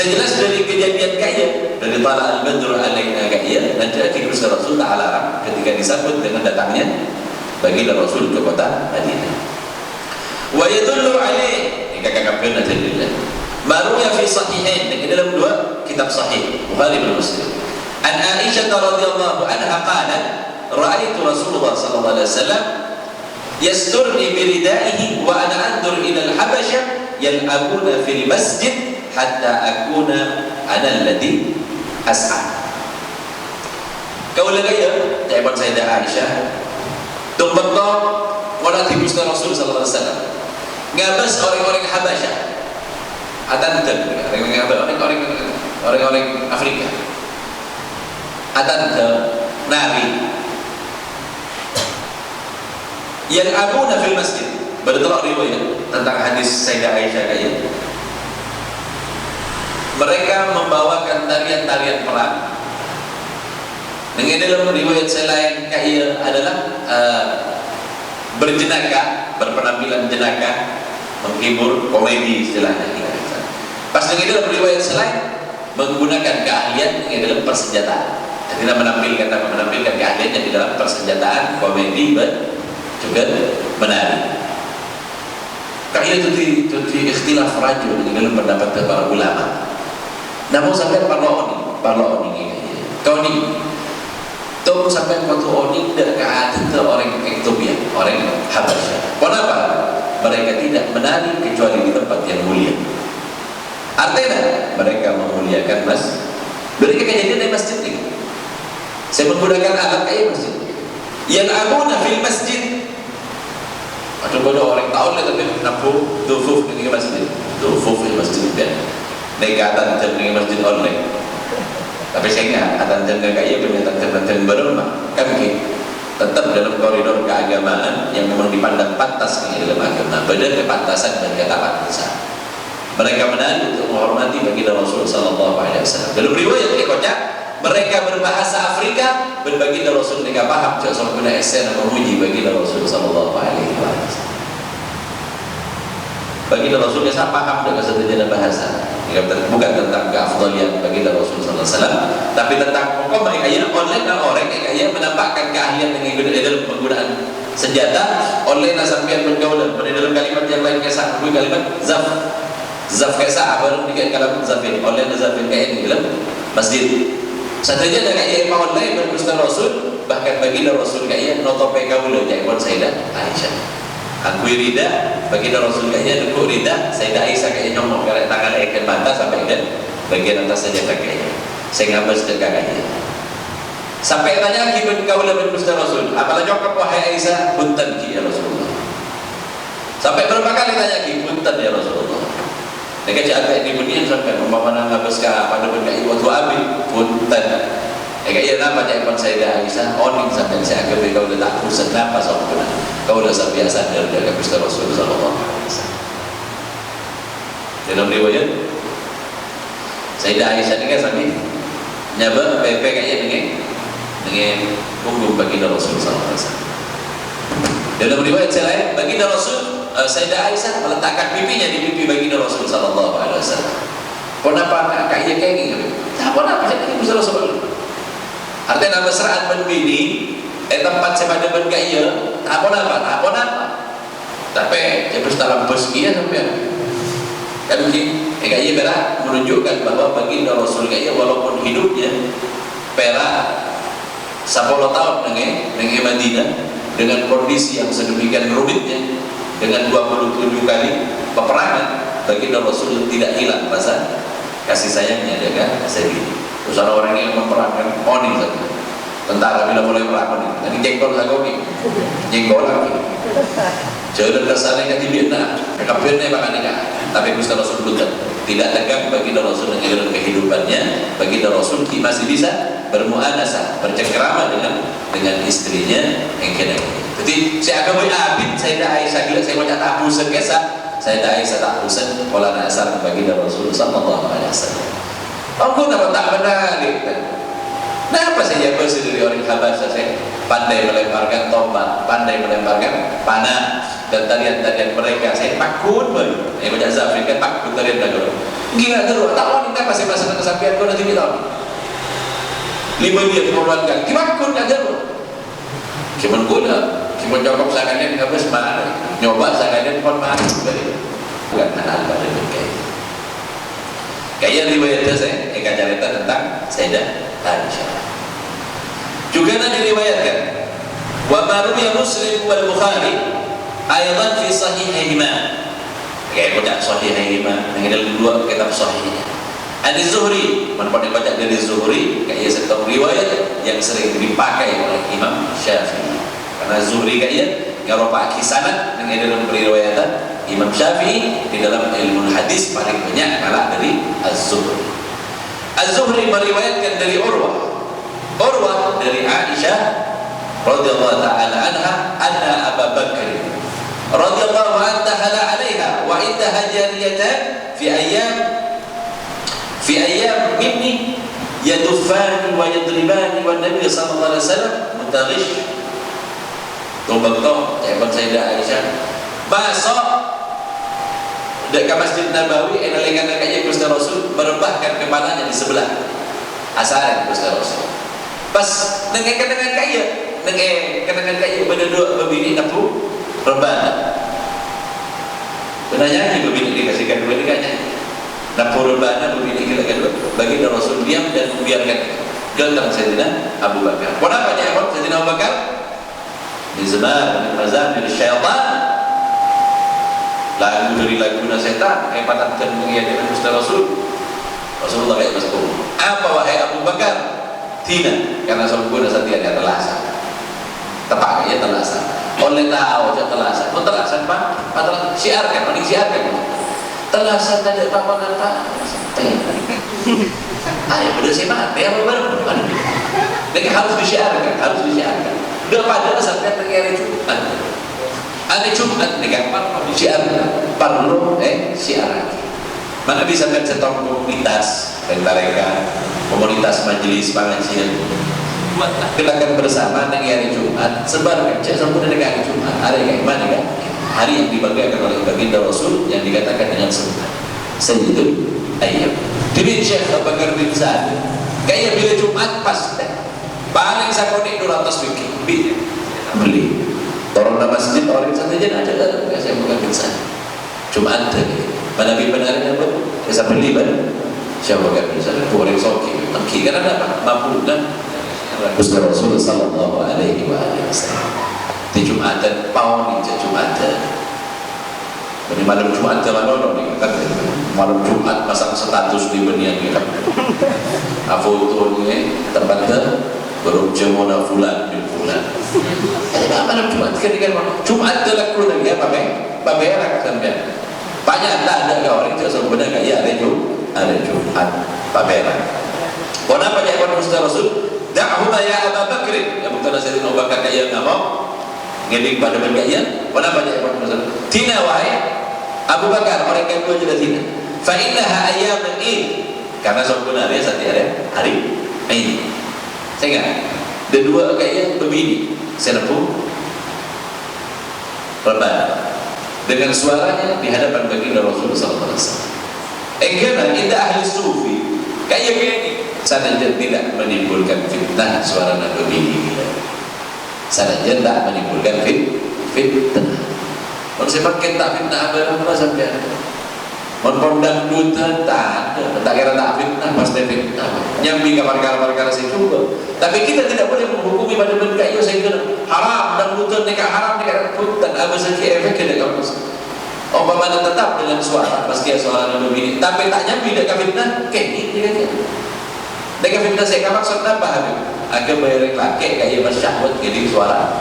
Saya jelas dari kejadian kaya, dari tala al-badru alaina kaya, dan jadi Gusti Rasul tak alarm ketika disambut dengan datangnya baginda Rasul ke kota Madinah. Wa yadullu alaih, ini kakak-kakak aja dilihat. Baru ya fi sahihain, ini dalam dua kitab sahih Bukhari dan Muslim. An Aisyah radhiyallahu anha qalat, ra'aitu Rasulullah sallallahu alaihi wasallam yasturni biridaihi wa ana andur ila al-Habasyah yal'abuna fil masjid hatta akuna ana alladhi as'a. Kau lagaya jawaban Sayyidah Aisyah tumbetok wala ti Gusti Rasul sallallahu alaihi wasallam ngabas orang-orang Habasyah atanten orang-orang Afrika atanten nari yang abuna fil masjid. Bertolak riwayat tentang hadis Sayyidah Aisyah kayak mereka membawakan tarian-tarian perang. Dengan dalam riwayat selain kaya adalah berjenaka, berpenampilan jenaka, menghibur, komedi istilahnya. Pas dengan dalam riwayat selain menggunakan keahlian dengan dalam persenjataan. Jadi menampilkan keahliannya di dalam persenjataan, komedi, juga menari. Kaya itu ikhtilaf rajul dengan dalam pendapat para ulama. Namun sampai parlo oni kau ni tahu sampai waktu oni tidak keadaan orang Ethiopia, orang Habasyah. Kenapa? Mereka tidak menari kecuali di tempat yang mulia. Artinya mereka memuliakan mereka kejadian di masjid ini. Saya menggunakan alat kayak masjid. Yang abuna fil masjid. Atau bodoh orang tahu lah tapi nampu dufuf di masjid, dufuf di masjid dan negatan dengan masjid online. Tapi saya ingat atan jangan kayak pernyataan berumah kan tetap dalam koridor keagamaan yang memang dipandang pantas di dalam agama. Beda kepantasan dan ketidakpantasan. Mereka menari untuk menghormati baginda Rasul sallallahu alaihi wasallam. Dalam riwayat kekocak mereka berbahasa Afrika, berbaginda Rasul mereka paham. Jangan sampai guna esen memuji baginda Rasul sallallahu alaihi wasallam. Baginda Rasul biasa paham dengan sejenis bahasa. Bukan tentang keafdalian baginda Rasul sallallahu alaihi wasallam, tapi tentang pokok mereka online dan orang yang menampakkan keahlian dengan dalam penggunaan senjata online sampai bergaul pada dalam kalimat yang lain kisah kalimat zaf kisah baru dikatakan kalimat zafin online zafin kayak ini dalam masjid. Saja ada kayak online bergusta Rasul, bahkan baginda Rasul kayak notope gaul jaibon Sayyidah Aisyah. Aku rida baginda Rasul kayaknya duduk rida Sayyidah Aisyah kayak nyomong kalau tangan ikan mata sampai dan bagian atas saja kayaknya saya ngabas dekat kayaknya sampai tanya lagi kau lebih Gusti Rasul apalah jawab wahai Aisyah punten ki ya Rasulullah sampai berapa kali tanya ki punten ya Rasulullah mereka jaga di dunia sampai umpamana ngabas ke pada benda waktu abi punten kayak nama jawaban Sayyidah Aisyah oning sampai saya agak kau udah tak kursen apa soalnya kau udah biasa dari Gusti Rasul sallallahu alaihi wasallam. Dalam riwayat Sayyidah Aisyah ini kan sampai nyaba pepe kayaknya dengan punggung baginda Rasul sallallahu alaihi wasallam. Dalam riwayat lain baginda Rasul Sayyidah Aisyah meletakkan pipinya di pipi baginda Rasul sallallahu alaihi wasallam. Kenapa kayak gini? Kenapa sih Gusti Rasul? Artinya nama seraan berbini tempat sepada bergaya apa tapi terus dalam posisinya sampai kan begini gaya berak menunjukkan bahwa baginda Rasul gaya walaupun hidupnya perak 10 tahun dengan Madinah dengan kondisi yang sedemikian rumitnya dengan 27 kali peperangan baginda Rasul tidak hilang rasa kasih sayangnya dengan segini. Terus ada orang yang memperangkan oni saja. Tentara bila mulai perang ini jengkol lagi, jengkol lagi. Jangan kesana yang dibina, kapan makanya. Tapi Gusti Rasul tidak tegak baginda Rasul dengan kehidupannya. Baginda Rasul masih bisa bermuanasah, bercengkrama dengan istrinya yang kena. Jadi saya akan berabid Sayyidah Aisyah gila saya baca tak pusen kisah. Sayyidah Aisyah tak pusen pola nasar baginda Rasul sallallahu alaihi wasallam. Aku dapat tak benar gitu. Kenapa saya jago dari orang Habasyah saya pandai melemparkan tombak, pandai melemparkan panah dan tarian-tarian mereka saya takut banget. Yang baca Zafir kan takut tarian mereka. Gila terus, tak wanita pasti masa kesapian kau nanti tahu. 5 dia keluarkan, gimana kau nak terus? Cuman guna, cuman jawab sakitnya nggak bisa mana, nyoba sakitnya pun mana dari, bukan mana pada berkait. Kayak riwayatnya saya, cerita tentang Sayyidah Aisyah. Juga nanti riwayatkan, wa maruya Muslim wal Bukhari, ayat fi sahihihima. Kayak baca sahihihima, yang ada dua kitab sahih. Ada Zuhri, mana baca dari Zuhri, kayak satu riwayat yang sering dipakai oleh Imam Syafi'i. Karena Zuhri kayak kalau pakai sanad yang ada dalam riwayatan Imam Syafi'i di dalam ilmu hadis paling banyak kalah dari Az-Zuhri. Az-Zuhri meriwayatkan dari Urwah dari Aisyah radhiyallahu taala anha anna Abu Bakar radhiyallahu anhu hala 'alaiha wa indaha jariyatan fi ayyam minni yaduffani wa yadribani wan nabiy sallallahu alaihi wasallam mutaghish. Tumbang-tumbang hebat Sayyidah Aisyah masuk dekat Masjid Nabawi enalingan kaya Gusti Rasul merebahkan kepalanya di sebelah asaran Gusti Rasul. Pas dengan kaya berdua berbini napu rebana. Benarnya ini berbini dikasihkan dua dekatnya. Napu rebana berbini kita kedua. Bagi Rasul diam dan membiarkan gantang Sayyidina Abu Bakar. Kenapa dia Sayyidina Abu Bakar? Di zaman mazan dari syaitan. Lagu dari lagu setan patahkan mengiyakan Gusti Rasulullah kayak masuk. Apa wahai Abu Bakar? Tidak, karena sempurna setia dia telasan. Tepat ya telasan. Oleh tahu aja telasan. Oh telasan Pak? Atau siarkan, mending siarkan. Telasan tadi apa kata? Ayo udah sih mati apa baru? Ini harus disiarkan, Udah pada sampai hari Jumat. Ada Jumat nih kapan mau disiarkan? Perlu siaran. Mana bisa mencetak komunitas mereka, komunitas majelis pengajian. Kita bersama dengan hari Jumat, sebarkan cek sempurna dengan hari Jumat. Hari yang mana kan? Hari yang dibanggakan oleh baginda Rasul yang dikatakan dengan Sayyidul Ayyam. Jadi Syekh Abu Bakar bin Sa'd, kayak bila Jumat pas paling sakoni 200 beli. Orang dalam masjid orang saja aja dalam saya bukan bisa. Jumat tadi. Pada benar-benar apa? Bisa beli kan? Siapa kan bisa? Orang soki. Mungkin karena apa? Mampu kan? Gusti Rasul sallallahu alaihi wasallam. Di Jumatan pawon di Jumatan. Jadi malam Jumat jalan nih kan? Malam Jumat pasang status di benian kan? Fotonya tempatnya berjemona fulan bin fulan. Malam Jumat kan Jumat telah keluar lagi apa baberak sampai banyak tak ada orang yang sebenarnya ya ada Jumat baberak. Kenapa dia kata Gusti Rasul da'huma ya Abu Bakar ya bukan Sayyidina Abu Bakar dia enggak mau ngedik pada berkaian. Kenapa dia kata Rasul tina wahai Abu Bakar orang yang kedua juga tina fa innaha ayyamul id karena sebenarnya saat hari Id. Saya ingat ada dua kaya berbini senapun rebana dengan suaranya di hadapan baginda Rasulullah SAW. Engkana indah ahli sufi kayak gini sanajan tidak menimbulkan fitnah suara nak berbini. Sanajan tak menimbulkan fitnah. Kalau saya pakai tak fitnah apa sampai Pondang duta tak kira tak fitnah pasti fitnah. Nyambi perkara-perkara saya juga. Tapi kita tidak boleh menghukumi pada benda itu saya kira haram dan duta nikah haram nikah dan apa saja efek tidak kamu. Umpamanya tetap dengan suara meski suara berbini, tapi tak nyambi dekat fitnah kayak ini kan. Dekat fitnah saya kamak maksudnya apa habis? Agak bayar laki kayak bersyahwat jadi suara.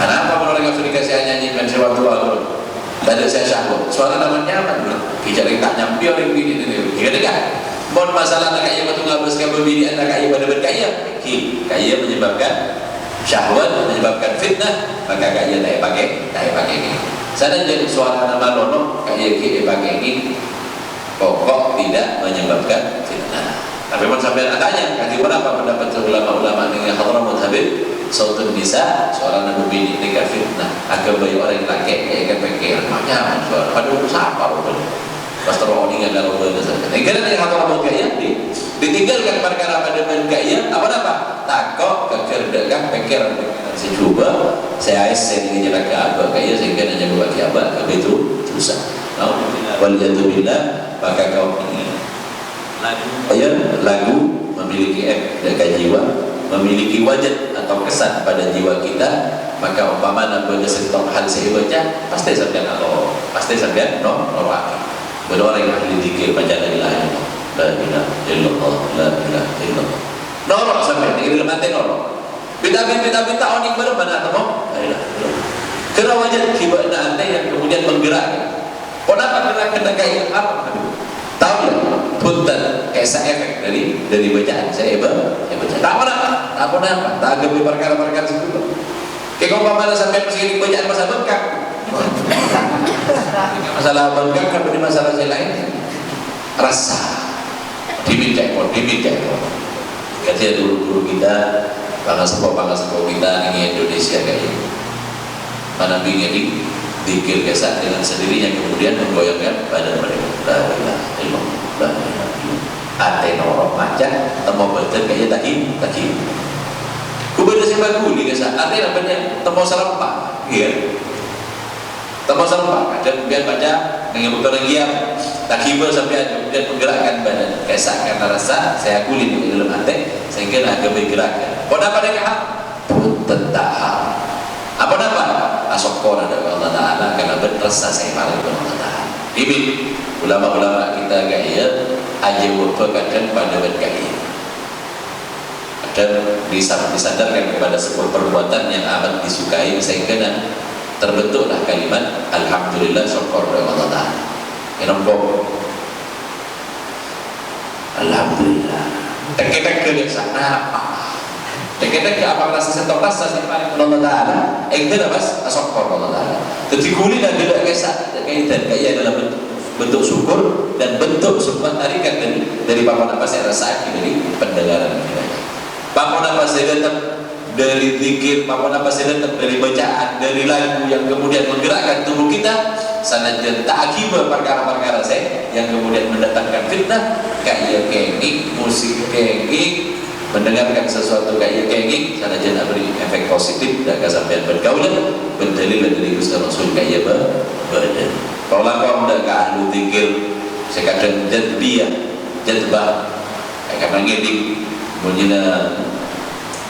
Kenapa menolak Afrika saya nyanyikan sesuatu lalu? Tadi saya syahwat, suara namanya apa? Kita tak nyampi orang bini ini. Kita kan? Bon masalah nak kaya batu ngabas kabel bini anak kaya pada berkaya. Kaya menyebabkan syahwat, menyebabkan fitnah, maka kaya tak pakai ini. Sana jadi suara nama lono kaya pakai ini pokok tidak menyebabkan fitnah. Tapi pun sampai adanya, kasih berapa pendapat ulama-ulama dengan Hadramaut Habib sautun bisa suara nabi bini tinggal fitnah agak bayi orang yang laki ya kan pengen maknya suara pada siapa orang pastor orang ini kalau boleh saja negara yang atau gaya ditinggalkan perkara pada gaya apa takut kekerdakan pikir saya coba saya ingin jaga apa gaya sehingga hanya buat apa itu susah waliyadzubillah maka kau ini lagu memiliki jiwa, memiliki wajah atau kesan pada jiwa kita, maka umpama namanya setok hal sehebatnya pasti sampai pasti sampai norwaki. Berdoa yang ahli zikir baca la ilaha illallah, la ilaha illallah. Norok sampai ini mati norok. Bita oning mana temu? La ilaha illallah. Karena wajah jiwa anda yang kemudian menggerakkan. Kenapa gerakan kayak apa? Tahu ya? Punten kayak efek dari bacaan saya baca. Tak apa? Tak agak perkara-perkara situ. Kayak kau paman sampai meski bacaan masa bengkak. Masalah bengkak kan berarti masalah saya lain. Rasa diminta ekor. Katanya dulu kita bangsa sepo kita ini Indonesia kayak mana bingin dikir kesan dengan sendirinya kemudian menggoyangkan badan mereka. La ilaha illallah. Ate norok macam temu betul kayak tadi. Kubeda sih bagus di kesan. Ate namanya temu serempak, iya. Temu serempak. Ada kemudian baca dengan betul yang takiba sampai kemudian menggerakkan badan. Kesan karena rasa saya kulit di dalam ate sehingga agak bergerakkan. Kau dapat dengan pun tentang apa nama? Asokor ada Allah Taala karena berrasa saya paling Allah Taala. Ini ulama-ulama kita gaya aja berpegang pada gaya. Dan disadarkan kepada sebuah perbuatan yang amat disukai sehingga terbentuklah kalimat alhamdulillah syukur kepada Allah Taala. Enombo. Alhamdulillah. Tek-tek ke sana. Tek-tek apa rasa sentok rasa sih paling Allah Taala. Itu dah mas syukur Allah Taala. Jadi kulit dan tidak kaitan kayak dalam bentuk syukur dan bentuk sebuah tarikan dari papan apa saya rasakan dari pendengaran kita. Papan apa saya datang dari zikir, papan apa saya datang dari bacaan, dari lagu yang kemudian menggerakkan tubuh kita. Sanajan tak akibat perkara-perkara saya yang kemudian mendatangkan fitnah kayak kenging, musik kenging, mendengarkan sesuatu kayak kenging, sanajan beri efek positif dan kesampean bergaulan berdalil dari Gusti Rasul kayak badan. Kalau kau tidak ahlu zikir, sekadang jadbah, karena ngedik, punya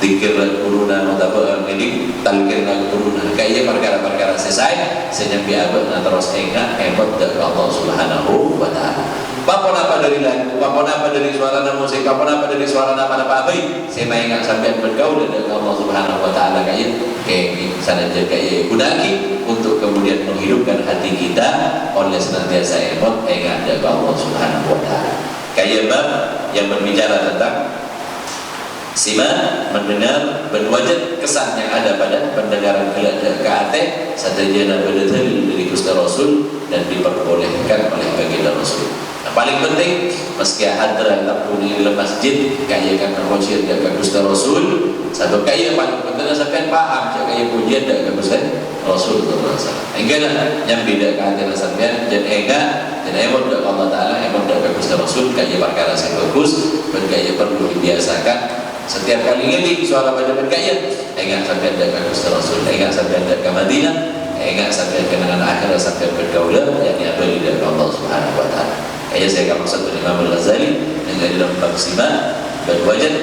zikir kuruna, atau ngedik talkir kuruna, kayak perkara-perkara selesai, senyambi abad terus hebat dari Allah Subhanahu wa Ta'ala. Apa dari lagu, apa dari suara musik, apa dari suara apa baik, saya ingat sampai bergaul dengan Allah Subhanahu wa Ta'ala kayak sana kayak gunaki untuk kemudian menghidupkan hati kita oleh senantiasa emot ingat dengan Allah Subhanahu wa Ta'ala. Kayak bab yang berbicara tentang simak, mendengar, berwajib kesan yang ada pada pendengaran ke hati satajana berdalil dari Gusti Rasul dan diperbolehkan oleh baginda Rasul. Paling penting meski hadran terpuni dalam masjid kaya kan terwajib jaga Gusti Rasul satu kaya paling penting sampai paham jaga pujian jaga Gusti Rasul sallallahu enggak yang beda kan sampean dan enggak dan emot dari Allah Taala emot dari Gusti Rasul kaya perkara yang bagus dan kaya perlu dibiasakan setiap kali ngedik suara pada berkaya enggak sampean jaga Gusti Rasul enggak sampean jaga Madinah enggak sampean kenangan akhir sampean bergaulan yang diabadi dari Allah Subhanahu wa Ta'ala. Kayak saya akan maksud Imam Al-Ghazali dengan dalam maksimal berwajib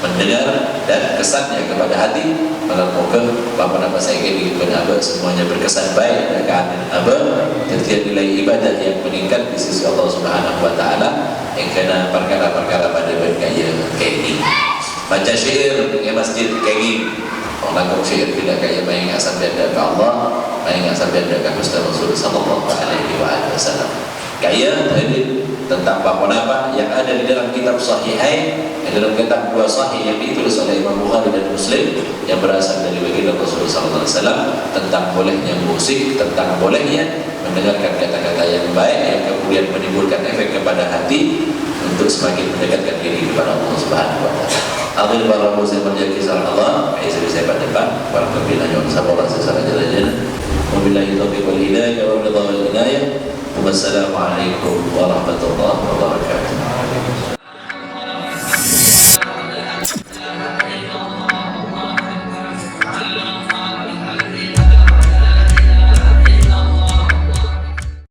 mendengar dan kesannya kepada hati melakukan apa-apa saya ingin benar semuanya berkesan baik dan keadaan tertiap nilai ibadah yang meningkat di sisi Allah Subhanahu wa Ta'ala yang kena perkara-perkara pada berkaya kayak ini baca syair di masjid kayak gini orang kau syair tidak kayak main asal benda ke Allah main asal benda ke Gusti Rasul sallallahu alaihi wasallam kayak tadi tentang apa yang ada di dalam kitab Sahihain, dalam kitab dua Sahih yang ditulis oleh Imam Bukhari dan Muslim yang berasal dari baginda Rasulullah SAW tentang bolehnya musik, tentang bolehnya mendengarkan kata-kata yang baik yang kemudian menimbulkan efek kepada hati untuk semakin mendekatkan diri kepada Allah Subhanahu wa Ta'ala. Akhir para muslim menjadi kisah Allah. Saya bisa depan. Para pembina yang sabar secara jalan-jalan. Wabillahi taufiq wal hidayah. Wabillahi wal inayah. Wassalamualaikum warahmatullahi